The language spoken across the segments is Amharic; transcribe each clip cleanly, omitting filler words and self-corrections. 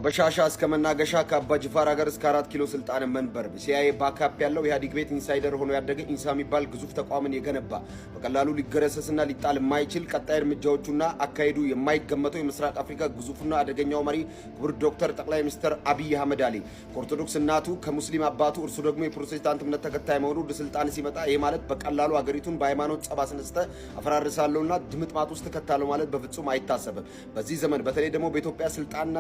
በሻሻ እስከ መናገሻ ከአባ ጅፋር ሀገር እስከ 4 ኪሎ ስልጣን መንበር ሲአይኤ ባካፕ ያለው ኢህአዴግ ቤት ኢንሳይደር ሆኖ ያደገ ኢንሳ የሚባል ግዙፍ ተቋምን የገነባ በቀላሉ ሊገረሰስና ሊጣል የማይችል ቀጣይ እርምጃዎቹና አካሄዱ የማይገመተው የምስራቅ አፍሪካ ግዙፍና አደገኛው መሪ ክቡር ዶክተር ጠቅላይ ሚኒስትር አብይ አህመድ አሊ ከኦርቶዶክስ እናቱ ከሙስሊም አባቱ እርሱ ደግሞ የፕሮቴስታንት እምነት ተከታይ መሆኑ ወደ ስልጣን ሲመጣ ይሄ ማለት በቀላሉ ሀገሪቱን በሃይማኖት ጸብ አስነስተ አፈራርሳለሁና ድምጥማጥ ውስጥ ከተታለው ማለት በፍጹም አይታሰብም። በዚህ ዘመን በተለይ ደግሞ በኢትዮጵያ ስልጣንና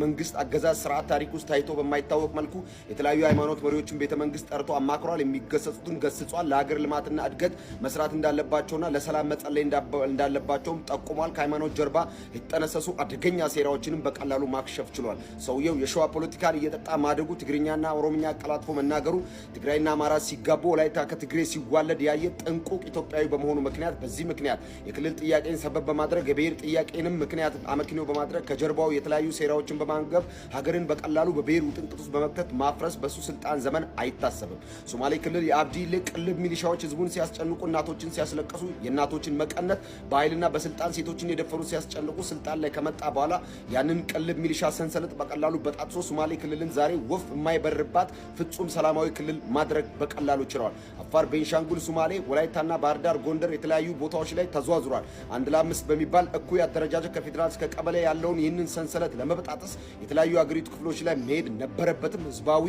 መንግስት አገዛዝ ስርዓት ታሪክ ውስጥ ታይቶ በማይታወቅ መልኩ የተለያዩ ሃይማኖት መሪዎችን ቤተ መንግስት ጠርቶ አማክሯል። የሚገሰጹትን ገስጿል። ለሀገር ልማትና እድገት መስራት እንዳለባቸውና ለሰላም መጸለይ እንዳለባቸውም ጠቁሟል። ከሃይማኖት ጀርባ የተጠነሰሱ አደገኛ ሴራዎችንም በቀላሉ ማክሸፍ ችሏል። ሰውየው የሸዋ ፖለቲካን እየጠጣ ማደጉ፣ ትግርኛና ኦሮምኛ አቀላጥፎ መናገሩ፣ ትግራይና አማራ ሲጋቡ ወላይታ ከትግሬ ሲዋለድ ያየ ጥንቁቅ ኢትዮጵያዊ በመሆኑ ምክንያት በዚህ ምክንያት የክልል ጥያቄን ሰበብ በማድረግ የብሔር ጥያቄንም ምክንያት አመክንዮ በማድረግ ከጀርባው የተለያዩ ሴራዎችን በማንገብ ሀገርን በቀላሉ በብሔር ውጥንቅጥ ውስጥ በመክተት ማፍረስ በሱ ስልጣን ዘመን አይታሰብም። ሶማሌ ክልል የአብዲ ቅልብ ሚሊሻዎች ህዝቡን ሲያስጨንቁ፣ እናቶችን ሲያስለቅሱ፣ የእናቶችን መቀነት በኃይልና በስልጣን ሴቶችን የደፈሩ ሲያስጨንቁ ስልጣን ላይ ከመጣ በኋላ ያንን ቅልብ ሚሊሻ ሰንሰለት በቀላሉ በጣጥሶ ሶማሌ ክልልን ዛሬ ወፍ የማይበርባት ፍጹም ሰላማዊ ክልል ማድረግ በቀላሉ ችለዋል። አፋር፣ ቤንሻንጉል፣ ሶማሌ፣ ወላይታና ባህር ዳር፣ ጎንደር የተለያዩ ቦታዎች ላይ ተዟዙሯል። 1 ለ5 በሚባል እኩይ አደረጃጀት ከፌደራል እስከ ቀበሌ ያለውን ይህንን ሰንሰለት ለመበጣጠስ የተለያዩ አገሪቱ ክፍሎች ላይ መሄድ ነበረበትም። ህዝባዊ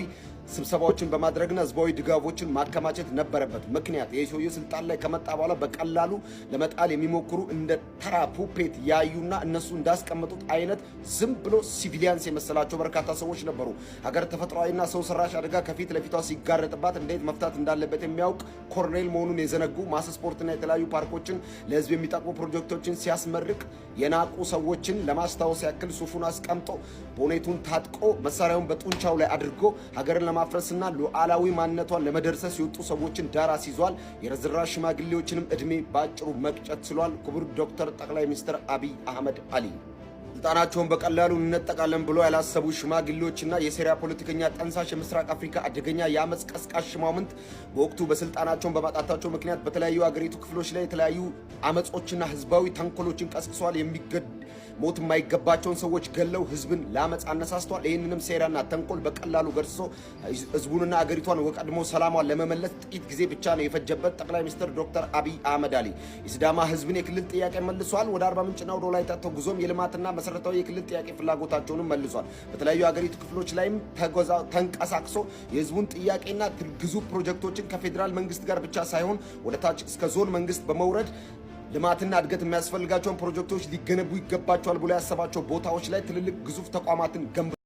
ስብሰባዎችን በማድረግና ህዝባዊ ድጋፎችን ማከማቸት ነበረበት። ምክንያት የሰውየው ስልጣን ላይ ከመጣ በኋላ በቀላሉ ለመጣል የሚሞክሩ እንደ ተራ ፑፔት ያዩና እነሱ እንዳስቀመጡት አይነት ዝም ብሎ ሲቪሊያንስ የመሰላቸው በርካታ ሰዎች ነበሩ። ሀገር ተፈጥሯዊና ሰው ሰራሽ አደጋ ከፊት ለፊቷ ሲጋረጥባት እንዴት መፍታት እንዳለበት የሚያውቅ ኮሎኔል መሆኑን የዘነጉ ማስ ስፖርትና የተለያዩ ፓርኮችን ለህዝብ የሚጠቅሙ ፕሮጀክቶችን ሲያስመርቅ የናቁ ሰዎችን ለማስታወስ ያክል ሱፉን አስቀምጦ ቦኔቱን ታጥቆ መሳሪያውን በጡንቻው ላይ አድርጎ ሀገርን ለማፍረስና ሉዓላዊ ማንነቷን ለመደርሰስ የወጡ ሰዎችን ዳር አስይዟል። የርዝራዥ ሽማግሌዎችንም እድሜ ባጭሩ መቅጨት ችሏል። ክቡር ዶክተር ጠቅላይ ሚኒስትር አብይ አህመድ አሊ ስልጣናቸውን በቀላሉ እንነጠቃለን ብሎ ያላሰቡ ሽማግሌዎችና የሴሪያ ፖለቲከኛ ጠንሳሽ የምስራቅ አፍሪካ አደገኛ የአመጽ ቀስቃሽ ሽማምንት በወቅቱ በስልጣናቸውን በማጣታቸው ምክንያት በተለያዩ አገሪቱ ክፍሎች ላይ የተለያዩ አመጾችና ህዝባዊ ተንኮሎችን ቀስቅሷል። ሞት የማይገባቸውን ሰዎች ገለው ህዝብን ለአመጽ አነሳስተዋል። ይህንንም ሴራና ተንኮል በቀላሉ ገርሶ ህዝቡንና አገሪቷን ወቀድሞ ሰላሟን ለመመለስ ጥቂት ጊዜ ብቻ ነው የፈጀበት ጠቅላይ ሚኒስትር ዶክተር አብይ አህመድ አሊ የሲዳማ ህዝብን የክልል ጥያቄ መልሷል። ወደ አርባ ምንጭና ወደ ወላይታ ተጉዞም የልማትና መሰረታዊ የክልል ጥያቄ ፍላጎታቸውንም መልሷል። በተለያዩ አገሪቱ ክፍሎች ላይም ተንቀሳቅሶ የህዝቡን ጥያቄና ግዙፍ ፕሮጀክቶችን ከፌደራል መንግስት ጋር ብቻ ሳይሆን ወደ ታች እስከ ዞን መንግስት በመውረድ ልማትና እድገት የሚያስፈልጋቸውን ፕሮጀክቶች ሊገነቡ ይገባቸዋል ብሎ ያሰባቸው ቦታዎች ላይ ትልልቅ ግዙፍ ተቋማትን ገንብቷል።